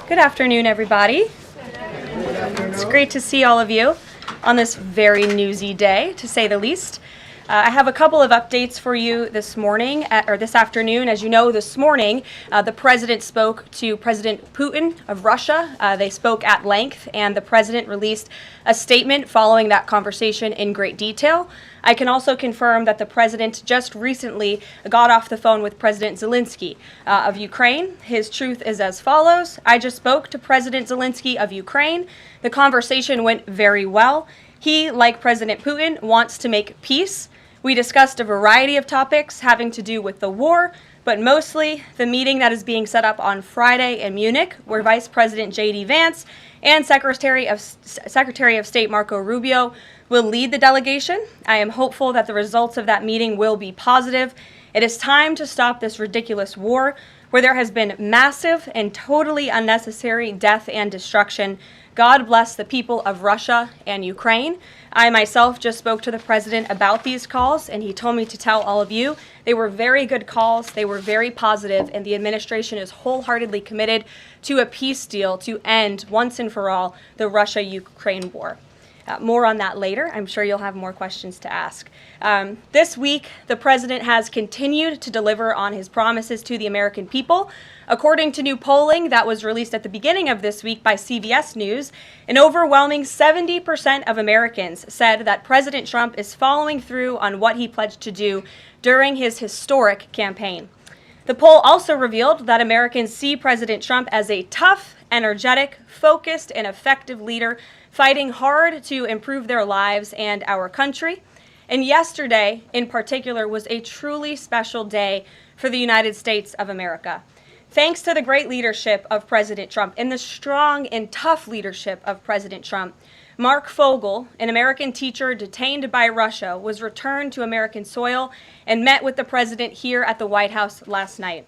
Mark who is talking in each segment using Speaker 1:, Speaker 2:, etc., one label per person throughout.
Speaker 1: Good afternoon, everybody. It's great to see all of you on this very newsy day, to say the least. I have a couple of updates for you this morning, or this afternoon. As you know, this morning, the president spoke to President Putin of Russia. They spoke at length, and the president released a statement following that conversation in great detail. I can also confirm that the president just recently got off the phone with President Zelensky of Ukraine. His truth is as follows. I just spoke to President Zelensky of Ukraine. The conversation went very well. He, like President Putin, wants to make peace. We discussed a variety of topics having to do with the war, but mostly the meeting that is being set up on Friday in Munich, where Vice President J.D. Vance and Secretary of State Marco Rubio will lead the delegation. I am hopeful that the results of that meeting will be positive. It is time to stop this ridiculous war where there has been massive and totally unnecessary death and destruction. God bless the people of Russia and Ukraine. I myself just spoke to the president about these calls, and he told me to tell all of you they were very good calls, they were very positive, and the administration is wholeheartedly committed to a peace deal to end once and for all the Russia-Ukraine war. More on that later. I'm sure you'll have more questions to ask. This week, the president has continued to deliver on his promises to the American people. According to new polling that was released at the beginning of this week by CBS News, an overwhelming 70% of Americans said that President Trump is following through on what he pledged to do during his historic campaign. The poll also revealed that Americans see President Trump as a tough, energetic, focused, and effective leader fighting hard to improve their lives and our country. And yesterday, in particular, was a truly special day for the United States of America. Thanks to the great leadership of President Trump and the strong and tough leadership of President Trump, Mark Fogel, an American teacher detained by Russia, was returned to American soil and met with the president here at the White House last night.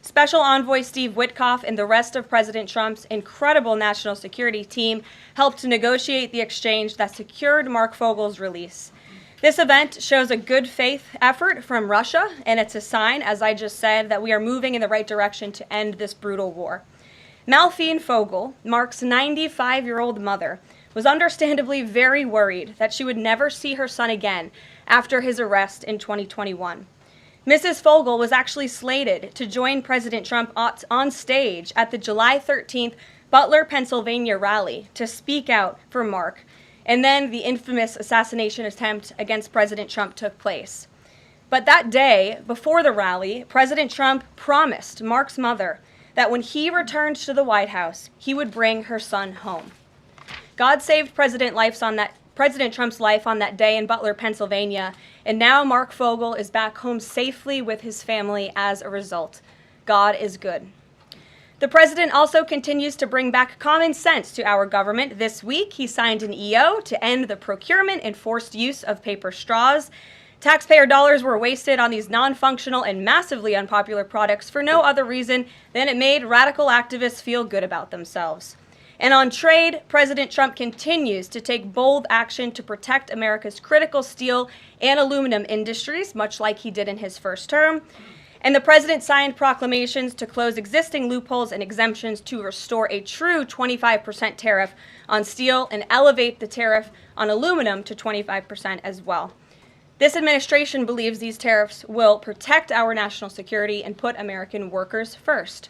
Speaker 1: Special Envoy Steve Witkoff and the rest of President Trump's incredible national security team helped to negotiate the exchange that secured Mark Fogel's release. This event shows a good faith effort from Russia, and it's a sign, as I just said, that we are moving in the right direction to end this brutal war. Malphine Fogel, Mark's 95-year-old mother, was understandably very worried that she would never see her son again after his arrest in 2021. Mrs. Fogel was actually slated to join President Trump on stage at the July 13th Butler, Pennsylvania rally to speak out for Mark, and then the infamous assassination attempt against President Trump took place. But that day, before the rally, President Trump promised Mark's mother that when he returned to the White House, he would bring her son home. God saved President Trump's life on that day in Butler, Pennsylvania, and now Mark Fogel is back home safely with his family as a result. God is good. The president also continues to bring back common sense to our government. This week, he signed an EO to end the procurement and forced use of paper straws. Taxpayer dollars were wasted on these non-functional and massively unpopular products for no other reason than it made radical activists feel good about themselves. And on trade, President Trump continues to take bold action to protect America's critical steel and aluminum industries, much like he did in his first term. And the president signed proclamations to close existing loopholes and exemptions to restore a true 25% tariff on steel and elevate the tariff on aluminum to 25% as well. This administration believes these tariffs will protect our national security and put American workers first.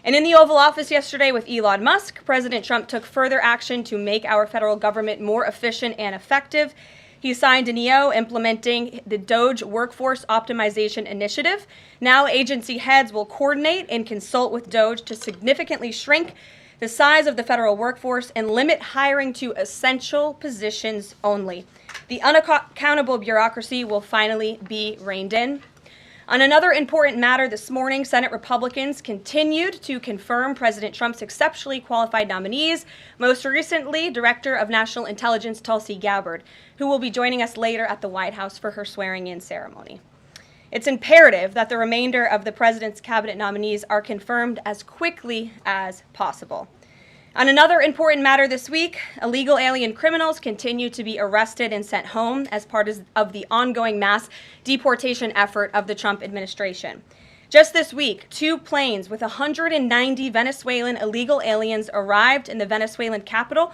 Speaker 1: And in the Oval Office yesterday with Elon Musk, President Trump took further action to make our federal government more efficient and effective. He signed an EO implementing the DOGE Workforce Optimization Initiative. Now agency heads will coordinate and consult with DOGE to significantly shrink the size of the federal workforce and limit hiring to essential positions only. The unaccountable bureaucracy will finally be reined in. On another important matter this morning, Senate Republicans continued to confirm President Trump's exceptionally qualified nominees, most recently Director of National Intelligence Tulsi Gabbard, who will be joining us later at the White House for her swearing-in ceremony. It's imperative that the remainder of the president's cabinet nominees are confirmed as quickly as possible. On another important matter this week, illegal alien criminals continue to be arrested and sent home as part of the ongoing mass deportation effort of the Trump administration. Just this week, 2 planes with 190 Venezuelan illegal aliens arrived in the Venezuelan capital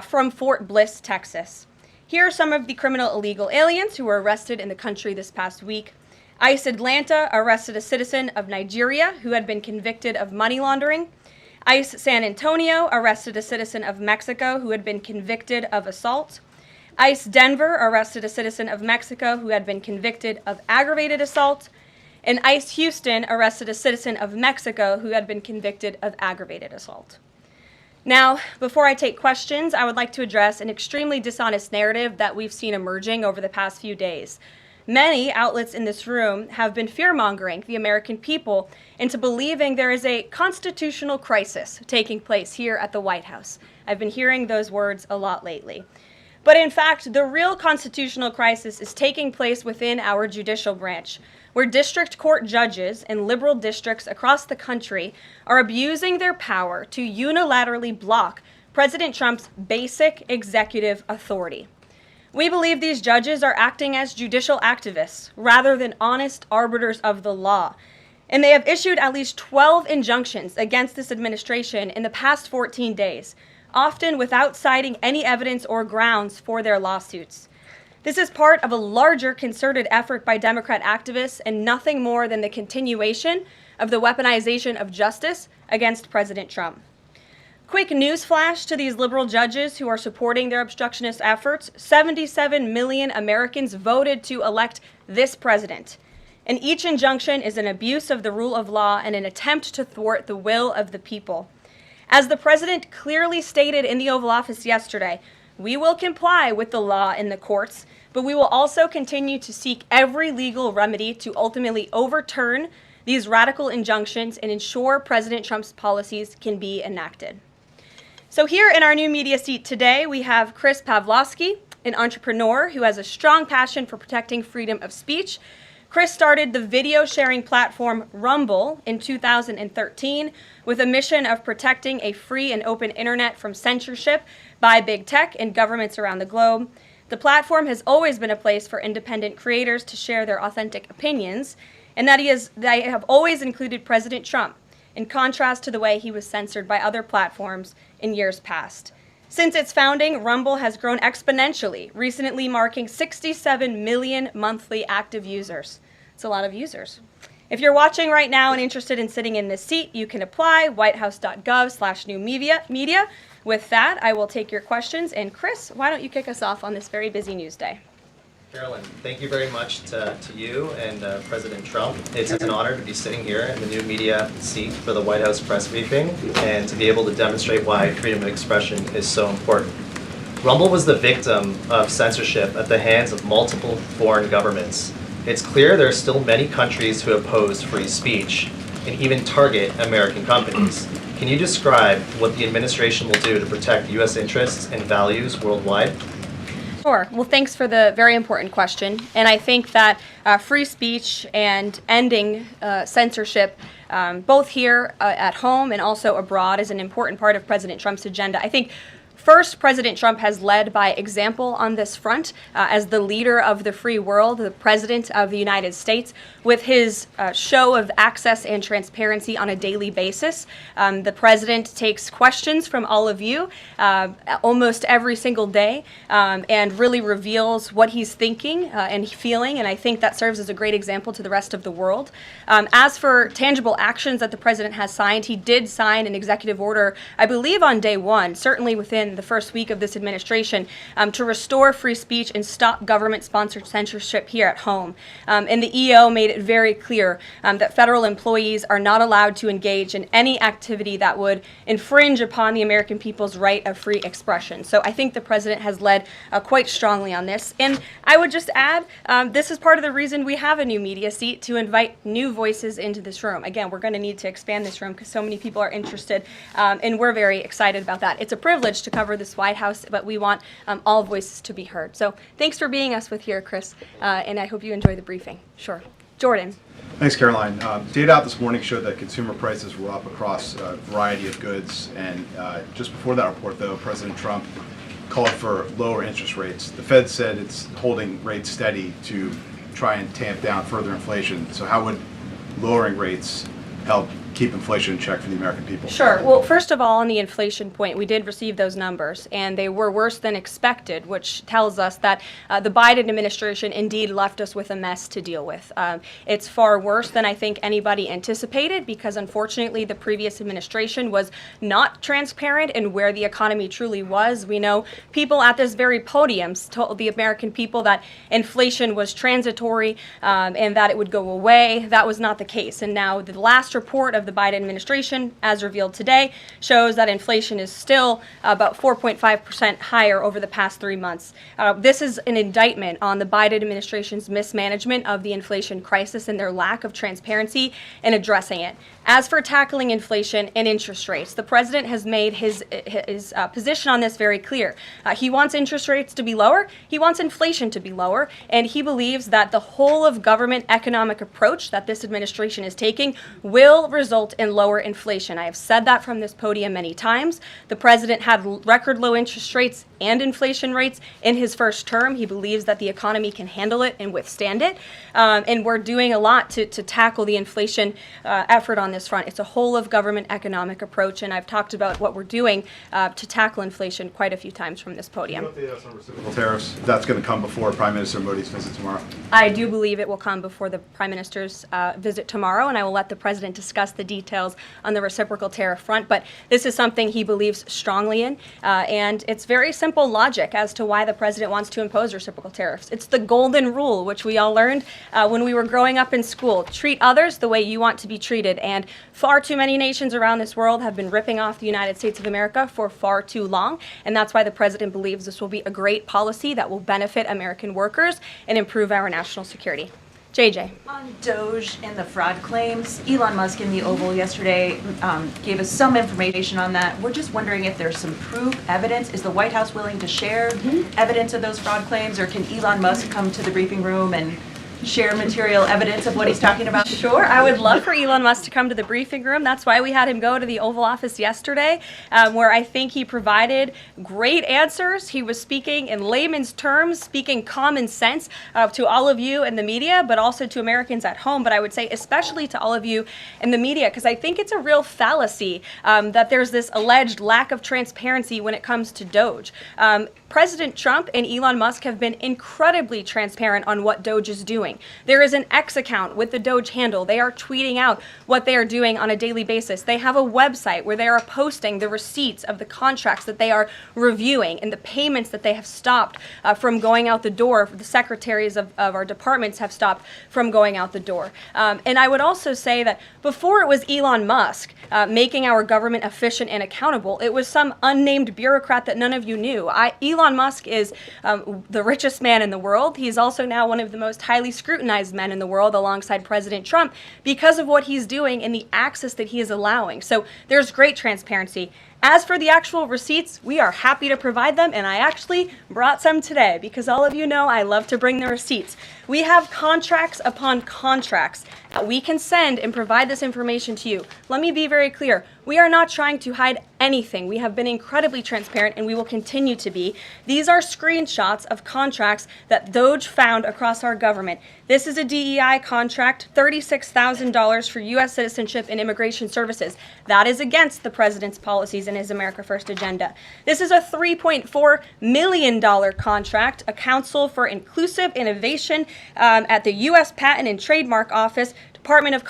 Speaker 1: from Fort Bliss, Texas. Here are some of the criminal illegal aliens who were arrested in the country this past week. ICE Atlanta arrested a citizen of Nigeria who had been convicted of money laundering. ICE San Antonio arrested a citizen of Mexico who had been convicted of assault. ICE Denver arrested a citizen of Mexico who had been convicted of aggravated assault. And ICE Houston arrested a citizen of Mexico who had been convicted of aggravated assault. Now, before I take questions, I would like to address an extremely dishonest narrative that we've seen emerging over the past few days. Many outlets in this room have been fear-mongering the American people into believing there is a constitutional crisis taking place here at the White House. I've been hearing those words a lot lately. But in fact, the real constitutional crisis is taking place within our judicial branch, where district court judges in liberal districts across the country are abusing their power to unilaterally block President Trump's basic executive authority. We believe these judges are acting as judicial activists rather than honest arbiters of the law, and they have issued at least 12 injunctions against this administration in the past 14 days, often without citing any evidence or grounds for their lawsuits. This is part of a larger concerted effort by Democrat activists and nothing more than the continuation of the weaponization of justice against President Trump. Quick news flash to these liberal judges who are supporting their obstructionist efforts: 77 million Americans voted to elect this president. And each injunction is an abuse of the rule of law and an attempt to thwart the will of the people. As the president clearly stated in the Oval Office yesterday, we will comply with the law in the courts, but we will also continue to seek every legal remedy to ultimately overturn these radical injunctions and ensure President Trump's policies can be enacted. So here in our new media seat today, we have Chris Pavlovski, an entrepreneur who has a strong passion for protecting freedom of speech. Chris started the video sharing platform Rumble in 2013 with a mission of protecting a free and open internet from censorship by big tech and governments around the globe. The platform has always been a place for independent creators to share their authentic opinions, and they have always included President Trump, in contrast to the way he was censored by other platforms in years past. Since its founding, Rumble has grown exponentially, recently marking 67 million monthly active users. It's a lot of users. If you're watching right now and interested in sitting in this seat, you can apply, whitehouse.gov/new-media. With that, I will take your questions. And Chris, why don't you kick us off on this very busy news day?
Speaker 2: Carolyn, thank you very much to you and President Trump. It's an honor to be sitting here in the new media seat for the White House press briefing and to be able to demonstrate why freedom of expression is so important. Rumble was the victim of censorship at the hands of multiple foreign governments. It's clear there are still many countries who oppose free speech and even target American companies. Can you describe what the administration will do to protect U.S. interests and values worldwide?
Speaker 1: Sure. Well, thanks for the very important question. And I think that free speech and ending censorship, both here at home and also abroad, is an important part of President Trump's agenda. I think first, President Trump has led by example on this front as the leader of the free world, the president of the United States, with his show of access and transparency on a daily basis. The president takes questions from all of you almost every single day and really reveals what he's thinking and feeling, and I think that serves as a great example to the rest of the world. As for tangible actions that the president has signed, he did sign an executive order, I believe on day one, certainly within the first week of this administration, to restore free speech and stop government-sponsored censorship here at home. And the EO made it very clear that federal employees are not allowed to engage in any activity that would infringe upon the American people's right of free expression. So I think the president has led quite strongly on this. And I would just add, this is part of the reason we have a new media seat, to invite new voices into this room. Again, we're going to need to expand this room because so many people are interested, and we're very excited about that. It's a privilege to cover this White House, but we want all voices to be heard. So thanks for being us with here, Chris, and I hope you enjoy the briefing. Sure. Jordan.
Speaker 3: Thanks, Caroline. Data out this morning showed that consumer prices were up across a variety of goods, and just before that report, though, President Trump called for lower interest rates. The Fed said it's holding rates steady to try and tamp down further inflation. So how would lowering rates help keep inflation in check for the American people?
Speaker 1: Sure. Well, first of all, on the inflation point, we did receive those numbers, and they were worse than expected, which tells us that the Biden administration indeed left us with a mess to deal with. It's far worse than I think anybody anticipated because, unfortunately, the previous administration was not transparent in where the economy truly was. We know people at this very podium told the American people that inflation was transitory and that it would go away. That was not the case. And now the last report of the Biden administration, as revealed today, shows that inflation is still about 4.5% higher over the past 3 months. This is an indictment on the Biden administration's mismanagement of the inflation crisis and their lack of transparency in addressing it. As for tackling inflation and interest rates, the president has made his position on this very clear. He wants interest rates to be lower, he wants inflation to be lower, and he believes that the whole of government economic approach that this administration is taking will result in lower inflation. I have said that from this podium many times. The president had record low interest rates and inflation rates in his first term. He believes that the economy can handle it and withstand it. And we're doing a lot to tackle the inflation effort on this front. It's a whole of government economic approach, and I've talked about what we're doing to tackle inflation quite a few times from this podium.
Speaker 3: Reciprocal tariffs, that's going to come before Prime Minister Modi's visit tomorrow?
Speaker 1: I do believe it will come before the Prime Minister's visit tomorrow, and I will let the President discuss the details on the reciprocal tariff front. But this is something he believes strongly in, and it's very simple logic as to why the President wants to impose reciprocal tariffs. It's the golden rule, which we all learned when we were growing up in school. Treat others the way you want to be treated, and far too many nations around this world have been ripping off the United States of America for far too long, and that's why the President believes this will be a great policy that will benefit American workers and improve our national security. JJ.
Speaker 4: On Doge and the fraud claims, Elon Musk in the Oval yesterday gave us some information on that. We're just wondering if there's some proof, evidence. Is the White House willing to share evidence of those fraud claims, or can Elon Musk come to the briefing room and share material evidence of what he's talking about?
Speaker 1: Sure, I would love for Elon Musk to come to the briefing room. That's why we had him go to the Oval Office yesterday, where I think he provided great answers. He was speaking in layman's terms, speaking common sense to all of you in the media, but also to Americans at home. But I would say especially to all of you in the media, because I think it's a real fallacy that there's this alleged lack of transparency when it comes to Doge. President Trump and Elon Musk have been incredibly transparent on what Doge is doing. There is an X account with the Doge handle. They are tweeting out what they are doing on a daily basis. They have a website where they are posting the receipts of the contracts that they are reviewing and the payments that they have stopped from going out the door. The secretaries of our departments have stopped from going out the door. And I would also say that before it was Elon Musk making our government efficient and accountable, it was some unnamed bureaucrat that none of you knew. Elon Musk is the richest man in the world. He's also now one of the most highly scrutinized men in the world alongside President Trump because of what he's doing and the access that he is allowing. So there's great transparency. As for the actual receipts, we are happy to provide them, and I actually brought some today because all of you know I love to bring the receipts. We have contracts upon contracts that we can send and provide this information to you. Let me be very clear. We are not trying to hide anything. We have been incredibly transparent, and we will continue to be. These are screenshots of contracts that Doge found across our government. This is a DEI contract, $36,000 for U.S. citizenship and immigration services. That is against the president's policies and his America First agenda. This is a $3.4 million contract, a Council for Inclusive Innovation at the U.S. Patent and Trademark Office, Department of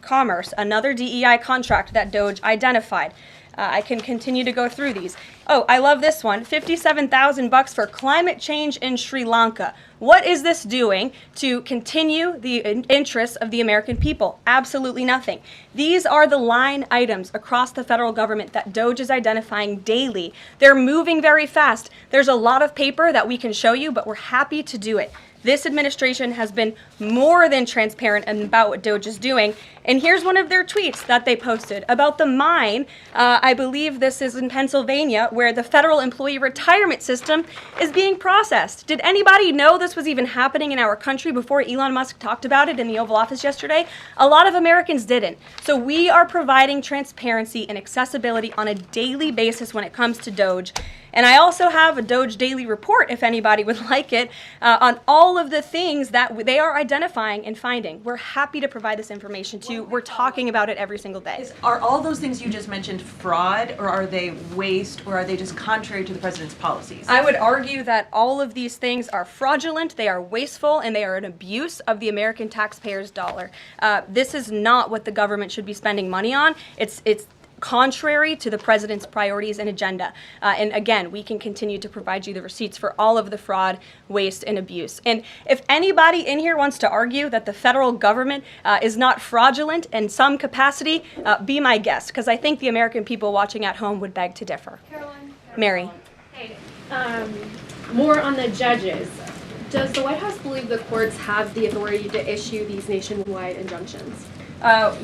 Speaker 1: Commerce, another DEI contract that Doge identified. I can continue to go through these. Oh, I love this one, $57,000 for climate change in Sri Lanka. What is this doing to continue the interests of the American people? Absolutely nothing. These are the line items across the federal government that Doge is identifying daily. They're moving very fast. There's a lot of paper that we can show you, but we're happy to do it. This administration has been more than transparent about what Doge is doing. And here's one of their tweets that they posted about the mine. I believe this is in Pennsylvania, where the federal employee retirement system is being processed. Did anybody know this was even happening in our country before Elon Musk talked about it in the Oval Office yesterday? A lot of Americans didn't. So we are providing transparency and accessibility on a daily basis when it comes to Doge. And I also have a Doge Daily Report, if anybody would like it, on all of the things that they are identifying and finding. We're happy to provide this information to you. We're talking about it every single day.
Speaker 4: Are all those things you just mentioned fraud, or are they waste, or are they just contrary to the president's policies?
Speaker 1: I would argue that all of these things are fraudulent, they are wasteful, and they are an abuse of the American taxpayer's dollar. This is not what the government should be spending money on. It's contrary to the president's priorities and agenda. And again, we can continue to provide you the receipts for all of the fraud, waste, and abuse. And if anybody in here wants to argue that the federal government is not fraudulent in some capacity, be my guest, because I think the American people watching at home would beg to differ.
Speaker 5: Caroline.
Speaker 1: Mary.
Speaker 5: Hey, more on the judges. Does the White House believe the courts have the authority to issue these nationwide injunctions?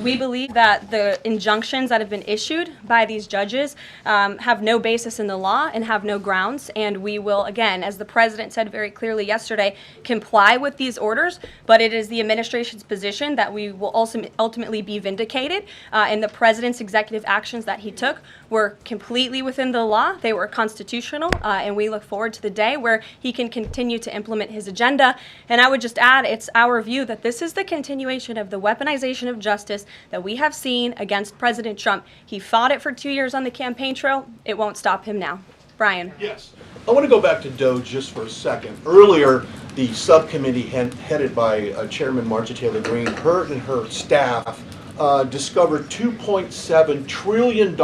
Speaker 1: We believe that the injunctions that have been issued by these judges have no basis in the law and have no grounds, and we will, again, as the president said very clearly yesterday, comply with these orders, but it is the administration's position that we will also ultimately be vindicated, and the president's executive actions that he took were completely within the law, they were constitutional, and we look forward to the day where he can continue to implement his agenda. And I would just add, it's our view that this is the continuation of the weaponization of justice that we have seen against President Trump. He fought it for 2 years on the campaign trail. It won't stop him now. Brian.
Speaker 6: Yes. I want to go back to Doge just for a second. Earlier, the subcommittee headed by Chairman Marjorie Taylor Greene, her and her staff discovered $2.7 trillion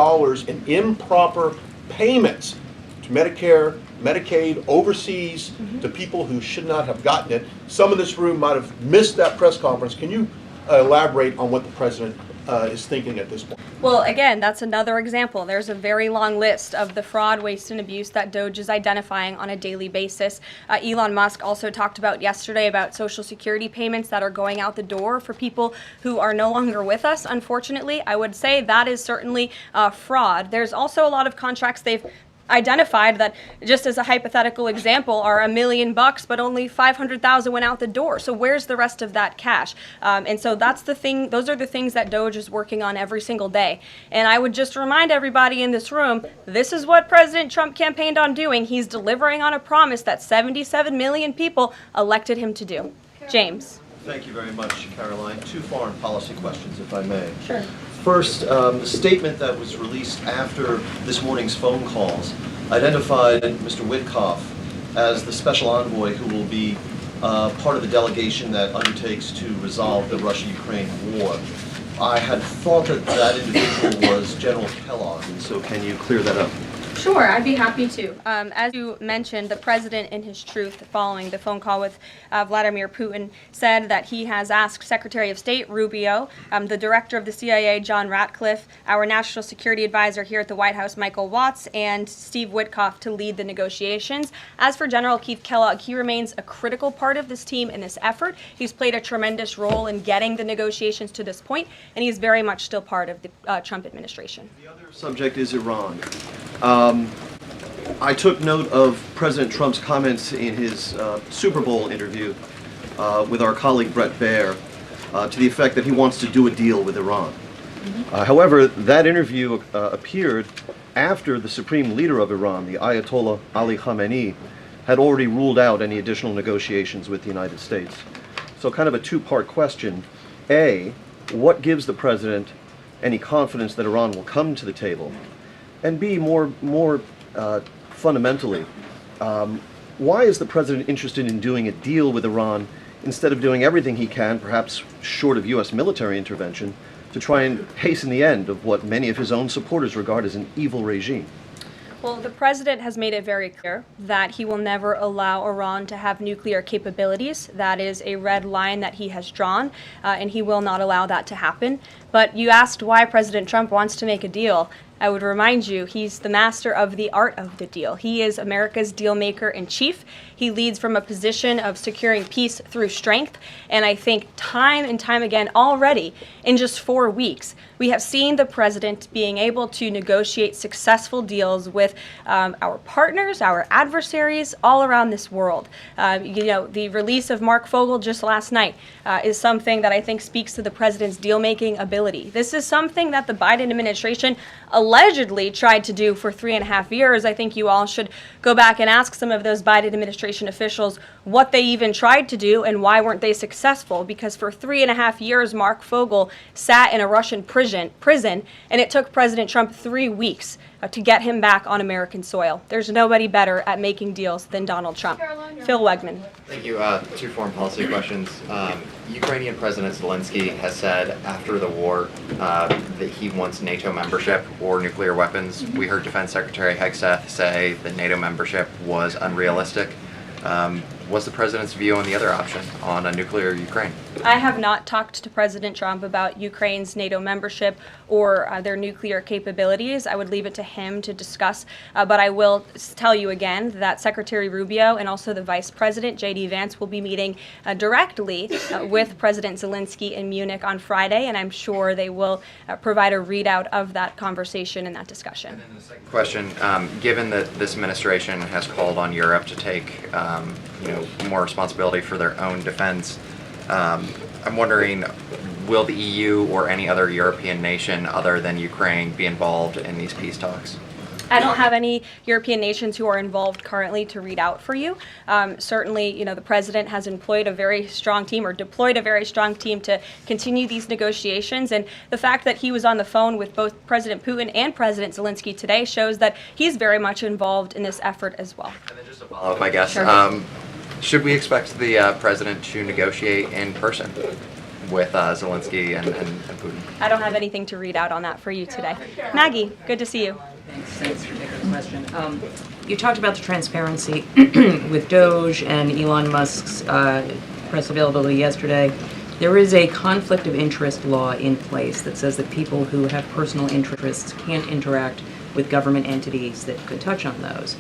Speaker 6: in improper payments to Medicare, Medicaid, overseas, to people who should not have gotten it. Some in this room might have missed that press conference. Can you elaborate on what the president is thinking at this point?
Speaker 1: Well, again, that's another example. There's a very long list of the fraud, waste, and abuse that Doge is identifying on a daily basis. Elon Musk also talked about yesterday about Social Security payments that are going out the door for people who are no longer with us, unfortunately. I would say that is certainly fraud. There's also a lot of contracts they've identified that, just as a hypothetical example, are $1 million, but only 500,000 went out the door. So where's the rest of that cash? And so that's the thing. Those are the things that Doge is working on every single day. And I would just remind everybody in this room, this is what President Trump campaigned on doing. He's delivering on a promise that 77 million people elected him to do. James.
Speaker 7: Thank you very much, Caroline. Two foreign policy questions, if I may.
Speaker 1: Sure.
Speaker 7: First, the statement that was released after this morning's phone calls identified Mr. Witkoff as the special envoy who will be part of the delegation that undertakes to resolve the Russia-Ukraine war. I had thought that that individual was General Kellogg, and so can you clear that up?
Speaker 1: Sure, I'd be happy to. As you mentioned, the president in his truth following the phone call with Vladimir Putin said that he has asked Secretary of State Rubio, the director of the CIA, John Ratcliffe, our national security advisor here at the White House, Michael Watts, and Steve Witkoff to lead the negotiations. As for General Keith Kellogg, he remains a critical part of this team in this effort. He's played a tremendous role in getting the negotiations to this point, and he's very much still part of the Trump administration.
Speaker 7: The other subject is Iran. I took note of President Trump's comments in his Super Bowl interview with our colleague Bret Baier to the effect that he wants to do a deal with Iran. However, that interview appeared after the supreme leader of Iran, the Ayatollah Ali Khamenei, had already ruled out any additional negotiations with the United States. So kind of a two-part question. A, what gives the president any confidence that Iran will come to the table? And B, more fundamentally, why is the president interested in doing a deal with Iran instead of doing everything he can, perhaps short of U.S. military intervention, to try and hasten the end of what many of his own supporters regard as an evil regime?
Speaker 1: Well, the president has made it very clear that he will never allow Iran to have nuclear capabilities. That is a red line that he has drawn, and he will not allow that to happen. But you asked why President Trump wants to make a deal. I would remind you, he's the master of the art of the deal. He is America's deal maker in chief. He leads from a position of securing peace through strength. And I think time and time again already, in just 4 weeks, we have seen the president being able to negotiate successful deals with our partners, our adversaries all around this world. The release of Mark Fogel just last night is something that I think speaks to the president's deal-making ability. This is something that the Biden administration alone allegedly tried to do for 3.5 years, I think you all should go back and ask some of those Biden administration officials what they even tried to do and why weren't they successful. Because for 3.5 years, Mark Fogel sat in a Russian prison, and it took President Trump 3 weeks to get him back on American soil. There's nobody better at making deals than Donald Trump. Phil Wegman.
Speaker 8: Thank you. 2 foreign policy questions. Ukrainian President Zelensky has said after the war that he wants NATO membership or nuclear weapons. We heard Defense Secretary Hegseth say that NATO membership was unrealistic. What's the president's view on the other option, on a nuclear Ukraine?
Speaker 1: I have not talked to President Trump about Ukraine's NATO membership or their nuclear capabilities. I would leave it to him to discuss. But I will tell you again that Secretary Rubio and also the Vice President, J.D. Vance, will be meeting directly with President Zelensky in Munich on Friday, and I'm sure they will provide a readout of that conversation and that discussion.
Speaker 8: And then the second question, given that this administration has called on Europe to take more responsibility for their own defense, I'm wondering, will the EU or any other European nation other than Ukraine be involved in these peace talks?
Speaker 1: I don't have any European nations who are involved currently to read out for you. Certainly, the president has employed a very strong team or deployed a very strong team to continue these negotiations. And the fact that he was on the phone with both President Putin and President Zelensky today shows that he's very much involved in this effort as well.
Speaker 8: And then just a follow-up, I guess.
Speaker 1: Sure.
Speaker 8: Should we expect the president to negotiate in person with Zelensky and Putin?
Speaker 1: I don't have anything to read out on that for you today. Maggie, good to see you.
Speaker 9: Thanks for taking the question. You talked about the transparency with Doge and Elon Musk's press availability yesterday. There is a conflict of interest law in place that says that people who have personal interests can't interact with government entities that could touch on those.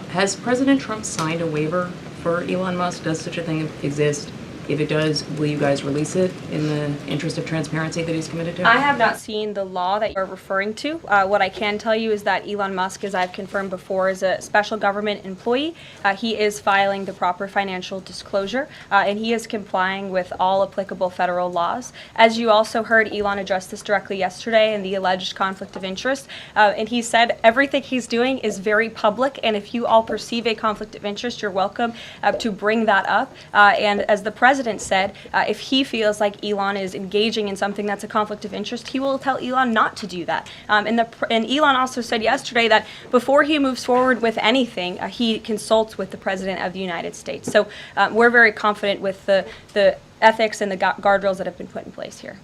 Speaker 9: Has President Trump signed a waiver for Elon Musk? Does such a thing exist? If it does, will you guys release it in the interest of transparency that he's committed to?
Speaker 1: I have not seen the law that you're referring to. What I can tell you is that Elon Musk, as I've confirmed before, is a special government employee. He is filing the proper financial disclosure, and he is complying with all applicable federal laws. As you also heard, Elon addressed this directly yesterday in the alleged conflict of interest, and he said everything he's doing is very public, and if you all perceive a conflict of interest, you're welcome to bring that up. And as the president said, if he feels like Elon is engaging in something that's a conflict of interest, he will tell Elon not to do that. And Elon also said yesterday that before he moves forward with anything, he consults with the President of the United States. So we're very confident with the ethics and the guardrails that have been put in place here.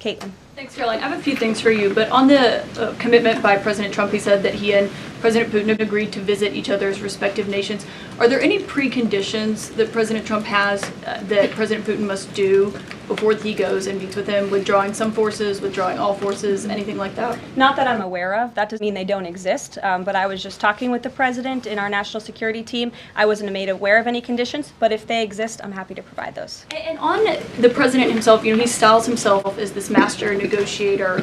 Speaker 1: Caitlin.
Speaker 10: Thanks, Caroline. I have a few things for you, but on the commitment by President Trump, he said that he and President Putin have agreed to visit each other's respective nations. Are there any preconditions that President Trump has that President Putin must do before he goes and meets with him, withdrawing some forces, withdrawing all forces, anything like that?
Speaker 1: Not that I'm aware of. That doesn't mean they don't exist, but I was just talking with the president in our national security team. I wasn't made aware of any conditions, but if they exist, I'm happy to provide those.
Speaker 10: And on the president himself, he styles himself as this master negotiator.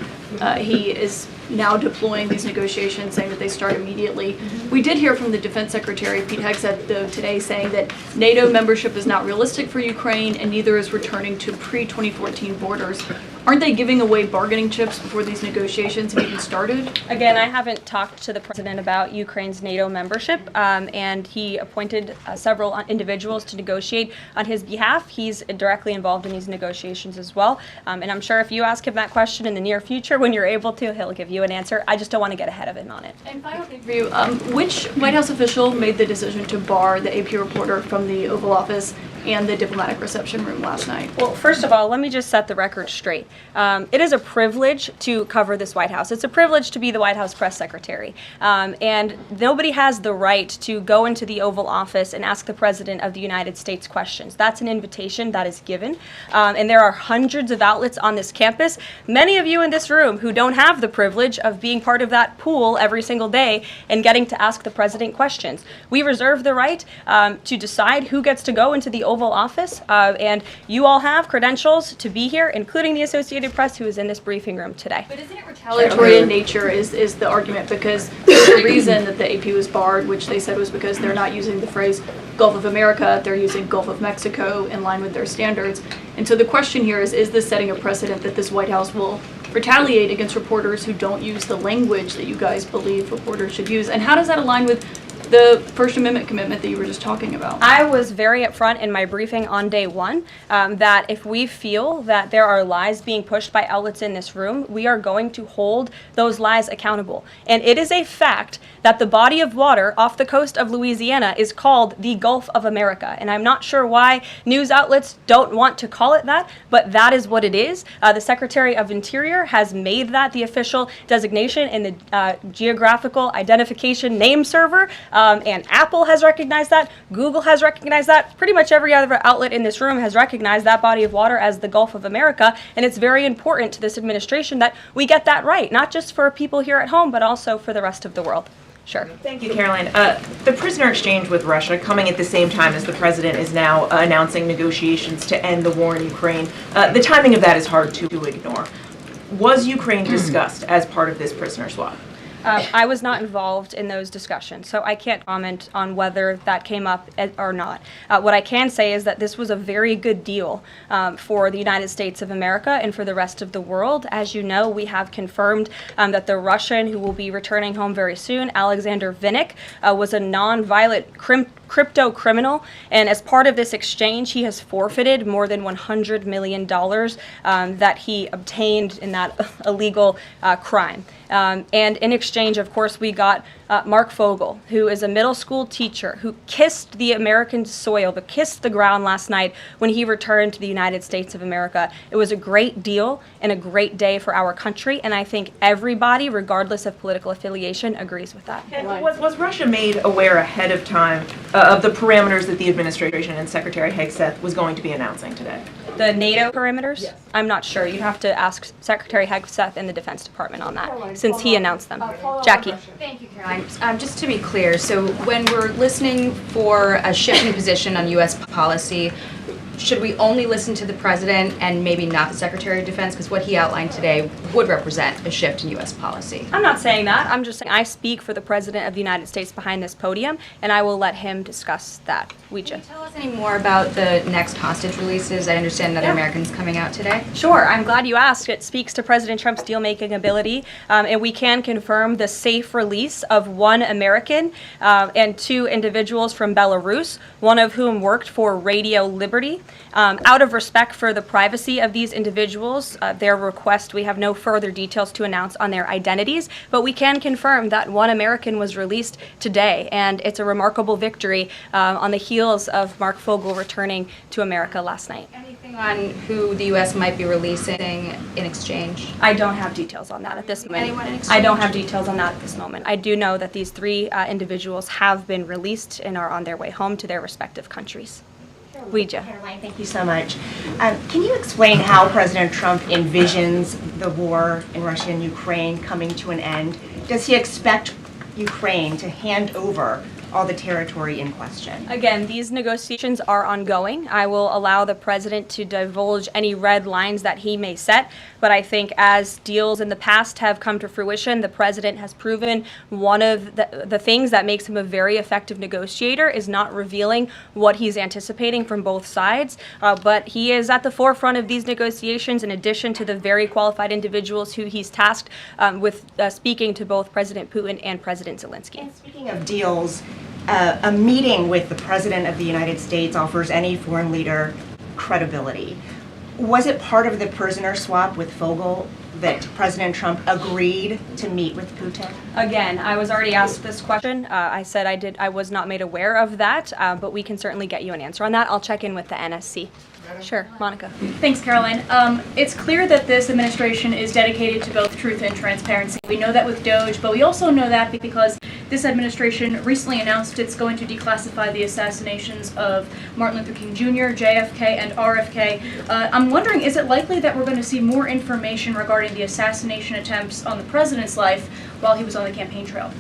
Speaker 10: He is now deploying these negotiations, saying that they start immediately. We did hear from the Defense Secretary, Pete Hegseth, though, today, saying that NATO membership is not realistic for Ukraine, and neither is returning to pre-2014 borders. Aren't they giving away bargaining chips before these negotiations have even started?
Speaker 1: Again, I haven't talked to the president about Ukraine's NATO membership, and he appointed several individuals to negotiate on his behalf. He's directly involved in these negotiations as well, and I'm sure if you ask him that question in the near future, when you're able to, he'll give you an answer. I just don't want to get ahead of him on it.
Speaker 10: And final thing for you, which White House official made the decision to bar the AP reporter from the Oval Office and the diplomatic reception room last night?
Speaker 1: Well, first of all, let me just set the record straight. It is a privilege to cover this White House. It's a privilege to be the White House press secretary. And nobody has the right to go into the Oval Office and ask the President of the United States questions. That's an invitation that is given. And there are hundreds of outlets on this campus, many of you in this room who don't have the privilege of being part of that pool every single day and getting to ask the President questions. We reserve the right to decide who gets to go into the Oval Office, and you all have credentials to be here, including the Associated Press, who is in this briefing room today.
Speaker 10: But isn't it retaliatory in nature is the argument, because there's a reason that the AP was barred, which they said was because they're not using the phrase Gulf of America, they're using Gulf of Mexico in line with their standards. And so the question here is this setting a precedent that this White House will retaliate against reporters who don't use the language that you guys believe reporters should use? And how does that align with the First Amendment commitment that you were just talking about?
Speaker 1: I was very upfront in my briefing on day one that if we feel that there are lies being pushed by outlets in this room, we are going to hold those lies accountable. And it is a fact that the body of water off the coast of Louisiana is called the Gulf of America. And I'm not sure why news outlets don't want to call it that, but that is what it is. The Secretary of Interior has made that the official designation in the Geographical Identification Name Server. And Apple has recognized that, Google has recognized that, pretty much every other outlet in this room has recognized that body of water as the Gulf of America, and it's very important to this administration that we get that right, not just for people here at home, but also for the rest of the world. Sure.
Speaker 11: Thank you, Caroline. The prisoner exchange with Russia coming at the same time as the president is now announcing negotiations to end the war in Ukraine. The timing of that is hard to ignore. Was Ukraine discussed as part of this prisoner swap?
Speaker 1: I was not involved in those discussions, so I can't comment on whether that came up or not. What I can say is that this was a very good deal for the United States of America and for the rest of the world. As you know, we have confirmed that the Russian who will be returning home very soon, Alexander Vinnik, was a non-violent crypto criminal, and as part of this exchange, he has forfeited more than $100 million that he obtained in that illegal crime. And in exchange, of course, we got Mark Fogel, who is a middle school teacher who kissed the American soil, but kissed the ground last night when he returned to the United States of America. It was a great deal and a great day for our country, and I think everybody, regardless of political affiliation, agrees with that.
Speaker 11: And was Russia made aware ahead of time of the parameters that the administration and Secretary Hegseth was going to be announcing today?
Speaker 1: The NATO perimeters? Yes. I'm not sure. You'd have to ask Secretary Hegseth in the Defense Department on that, since he announced them. Jackie.
Speaker 12: Thank you, Caroline. Just to be clear, so when we're listening for a shift in position on U.S. policy, should we only listen to the president and maybe not the Secretary of Defense? Because what he outlined today would represent a shift in U.S. policy.
Speaker 1: I'm not saying that. I'm just saying I speak for the President of the United States behind this podium, and I will let him discuss that.
Speaker 12: Can you tell us any more about the next hostage releases? I understand another American's coming out today.
Speaker 1: Sure. I'm glad you asked. It speaks to President Trump's deal-making ability, and we can confirm the safe release of one American and two individuals from Belarus, one of whom worked for Radio Liberty. Out of respect for the privacy of these individuals, their request, we have no further details to announce on their identities, but we can confirm that one American was released today, and it's a remarkable victory on the heels of Mark Fogel returning to America last night.
Speaker 12: Anything on who the U.S. might be releasing in exchange?
Speaker 1: I don't have details on that at this moment.
Speaker 12: Anyone in exchange?
Speaker 1: I don't have details on that at this moment. I do know that these three individuals have been released and are on their way home to their respective countries. Ouija.
Speaker 13: Caroline, thank you so much. Can you explain how President Trump envisions the war in Russia and Ukraine coming to an end? Does he expect Ukraine to hand over all the territory in question?
Speaker 1: Again, these negotiations are ongoing. I will allow the president to divulge any red lines that he may set, but I think as deals in the past have come to fruition, the president has proven one of the things that makes him a very effective negotiator is not revealing what he's anticipating from both sides, but he is at the forefront of these negotiations in addition to the very qualified individuals who he's tasked with speaking to both President Putin and President Zelensky.
Speaker 13: And speaking of deals, a meeting with the President of the United States offers any foreign leader credibility. Was it part of the prisoner swap with Fogel that President Trump agreed to meet with Putin?
Speaker 1: Again, I was already asked this question. I said I was not made aware of that, but we can certainly get you an answer on that. I'll check in with the NSC. Sure, Monica.
Speaker 10: Thanks, Caroline. It's clear that this administration is dedicated to both truth and transparency. We know that with DOJ, but we also know that because this administration recently announced it's going to declassify the assassinations of Martin Luther King Jr., JFK, and RFK. I'm wondering, is it likely that we're going to see more information regarding the assassination attempts on the president's life while he was on the campaign trail?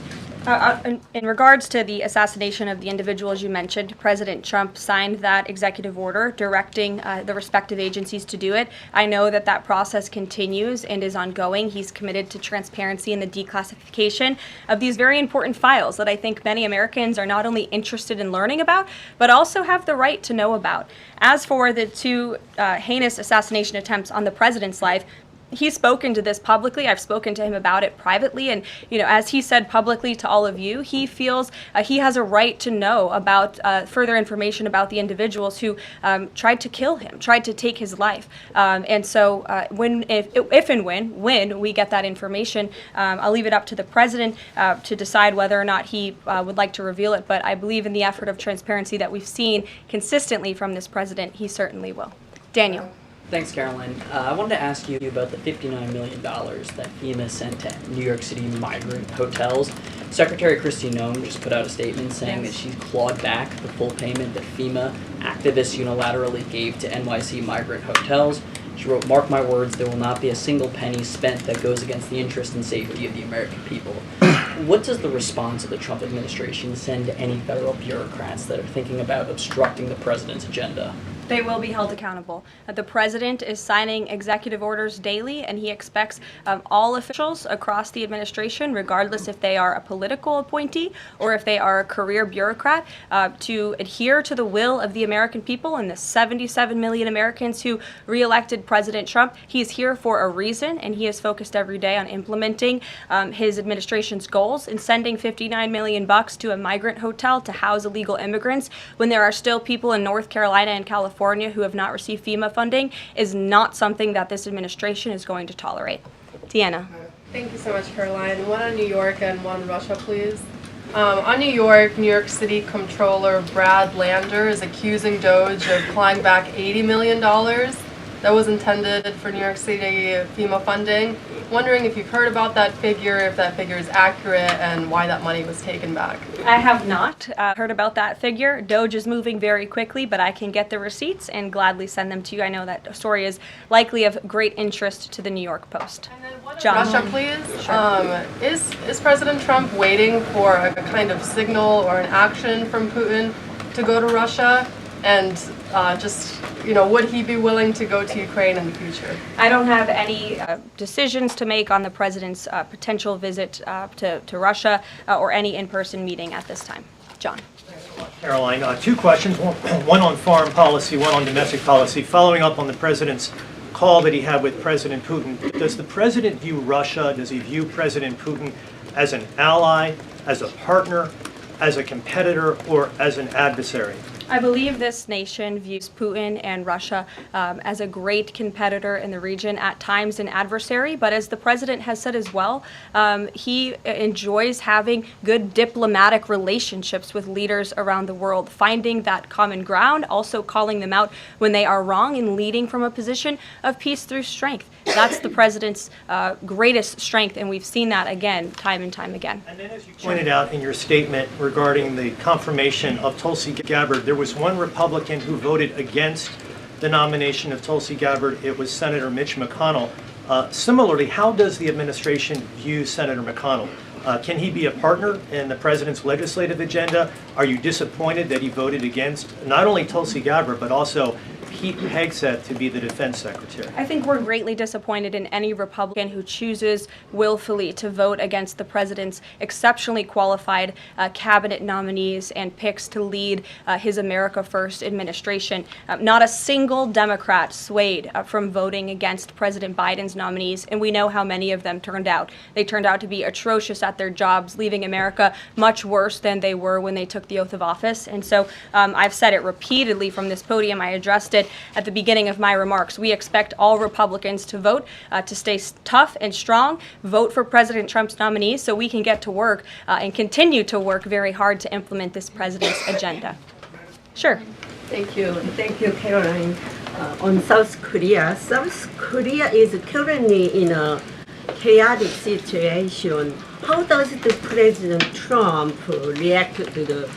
Speaker 1: In regards to the assassination of the individuals you mentioned, President Trump signed that executive order directing the respective agencies to do it. I know that that process continues and is ongoing. He's committed to transparency in the declassification of these very important files that I think many Americans are not only interested in learning about, but also have the right to know about. As for the two heinous assassination attempts on the president's life, he's spoken to this publicly. I've spoken to him about it privately, and as he said publicly to all of you, he feels he has a right to know about further information about the individuals who tried to kill him, tried to take his life. And so, if and when we get that information, I'll leave it up to the president to decide whether or not he would like to reveal it. But I believe in the effort of transparency that we've seen consistently from this president, he certainly will. Daniel.
Speaker 14: Thanks, Caroline. I wanted to ask you about the $59 million that FEMA sent to New York City migrant hotels. Secretary Kristi Noem just put out a statement saying that she's clawed back the full payment that FEMA activists unilaterally gave to NYC migrant hotels. She wrote, "Mark my words, there will not be a single penny spent that goes against the interest and safety of the American people." What does the response of the Trump administration send to any federal bureaucrats that are thinking about obstructing the president's agenda?
Speaker 1: They will be held accountable. The president is signing executive orders daily, and he expects all officials across the administration, regardless if they are a political appointee or if they are a career bureaucrat, to adhere to the will of the American people and the 77 million Americans who re-elected President Trump. He is here for a reason, and he is focused every day on implementing his administration's goals, and sending $59 million to a migrant hotel to house illegal immigrants when there are still people in North Carolina and California who have not received FEMA funding is not something that this administration is going to tolerate. Deanna.
Speaker 5: Thank you so much, Caroline. One on New York and one on Russia, please. On New York City Comptroller Brad Lander is accusing DOJ of clawing back $80 million that was intended for New York City FEMA funding. Wondering if you've heard about that figure, if that figure is accurate, and why that money was taken back.
Speaker 1: I have not heard about that figure. DOJ is moving very quickly, but I can get the receipts and gladly send them to you. I know that story is likely of great interest to the New York Post. John.
Speaker 5: Russia, please. Is President Trump waiting for a kind of signal or an action from Putin to go to Russia? And would he be willing to go to Ukraine in the future?
Speaker 1: I don't have any decisions to make on the president's potential visit to Russia or any in-person meeting at this time. John.
Speaker 15: Caroline, two questions, one on foreign policy, one on domestic policy. Following up on the president's call that he had with President Putin, does the president view Russia, does he view President Putin as an ally, as a partner, as a competitor, or as an adversary?
Speaker 1: I believe this nation views Putin and Russia as a great competitor in the region, at times an adversary, but as the president has said as well, he enjoys having good diplomatic relationships with leaders around the world, finding that common ground, also calling them out when they are wrong, and leading from a position of peace through strength. That's the president's greatest strength, and we've seen that again, time and time again.
Speaker 15: And then, as you pointed out in your statement regarding the confirmation of Tulsi Gabbard, there was one Republican who voted against the nomination of Tulsi Gabbard. It was Senator Mitch McConnell. Similarly, how does the administration view Senator McConnell? Can he be a partner in the president's legislative agenda? Are you disappointed that he voted against not only Tulsi Gabbard, but also Pete Hegseth to be the defense secretary?
Speaker 1: I think we're greatly disappointed in any Republican who chooses willfully to vote against the president's exceptionally qualified cabinet nominees and picks to lead his America First administration. Not a single Democrat swayed from voting against President Biden's nominees, and we know how many of them turned out. They turned out to be atrocious at their jobs, leaving America much worse than they were when they took the oath of office. And so I've said it repeatedly from this podium. I addressed it at the beginning of my remarks. We expect all Republicans to vote, to stay tough and strong, vote for President Trump's nominees so we can get to work and continue to work very hard to implement this president's agenda. Sure.
Speaker 16: Thank you, Caroline. On South Korea is currently in a chaotic situation. How does the President Trump react to the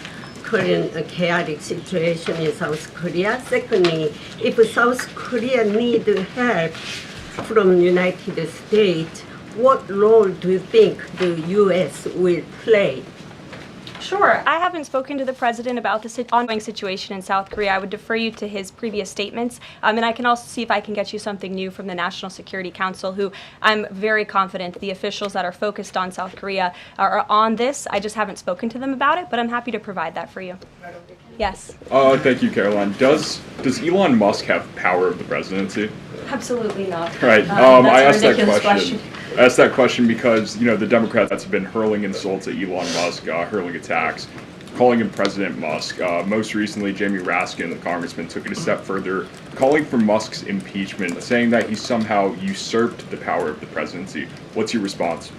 Speaker 16: current chaotic situation in South Korea? Secondly, if South Korea needs help from the United States, what role do you think the U.S. will play?
Speaker 1: Sure. I haven't spoken to the president about the ongoing situation in South Korea. I would defer you to his previous statements. And I can also see if I can get you something new from the National Security Council, who I'm very confident the officials that are focused on South Korea are on this. I just haven't spoken to them about it, but I'm happy to provide that for you. Yes.
Speaker 17: Thank you, Caroline. Does Elon Musk have power of the presidency?
Speaker 1: Absolutely not.
Speaker 17: Right.
Speaker 1: That's
Speaker 17: I
Speaker 1: a
Speaker 17: asked that
Speaker 1: ridiculous
Speaker 17: question. I asked that question because, you know, the Democrats have been hurling insults at Elon Musk, hurling attacks, calling him President Musk. Most recently, Jamie Raskin, the congressman, took it a step further, calling for Musk's impeachment, saying that he somehow usurped the power of the presidency. What's your response?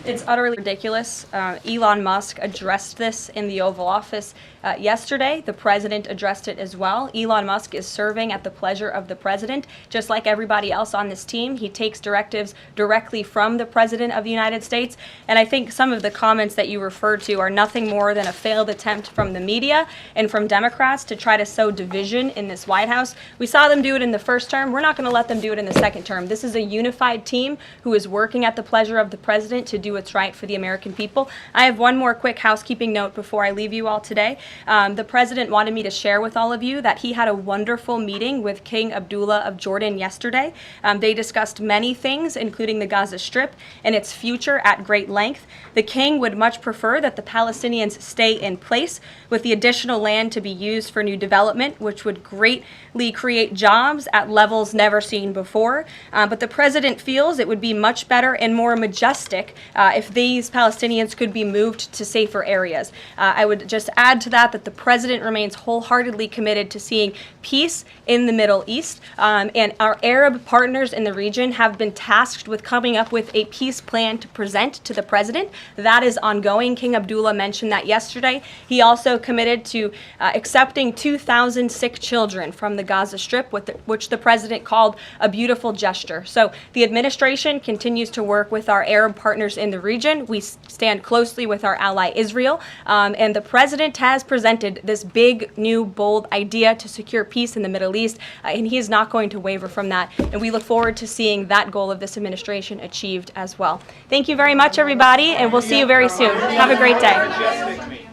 Speaker 1: It's utterly ridiculous. Elon Musk addressed this in the Oval Office yesterday. The president addressed it as well. Elon Musk is serving at the pleasure of the president, just like everybody else on this team. He takes directives directly from the president of the United States. And I think some of the comments that you referred to are nothing more than a failed attempt from the media and from Democrats to try to sow division in this White House. We saw them do it in the first term. We're not going to let them do it in the second term. This is a unified team who is working at the pleasure of the president to do what's right for the American people. I have one more quick housekeeping note before I leave you all today. The president wanted me to share with all of you that he had a wonderful meeting with King Abdullah of Jordan yesterday. They discussed many things, including the Gaza Strip and its future at great length. The king would much prefer that the Palestinians stay in place, with the additional land to be used for new development, which would greatly create jobs at levels never seen before. But the president feels it would be much better and more majestic if these Palestinians could be moved to safer areas. I would just add to that the president remains wholeheartedly committed to seeing peace in the Middle East, and our Arab partners in the region have been tasked with coming up with a peace plan to present to the president. That is ongoing. King Abdullah mentioned that yesterday. He also committed to accepting 2,000 sick children from the Gaza Strip, which the president called a beautiful gesture. So the administration continues to work with our Arab partners in the region. We stand closely with our ally Israel, and the president has presented this big, new, bold idea to secure peace in the Middle East, and he is not going to waver from that. And we look forward to seeing that goal of this administration achieved as well. Thank you very much, everybody, and we'll see you very soon. Have a great day.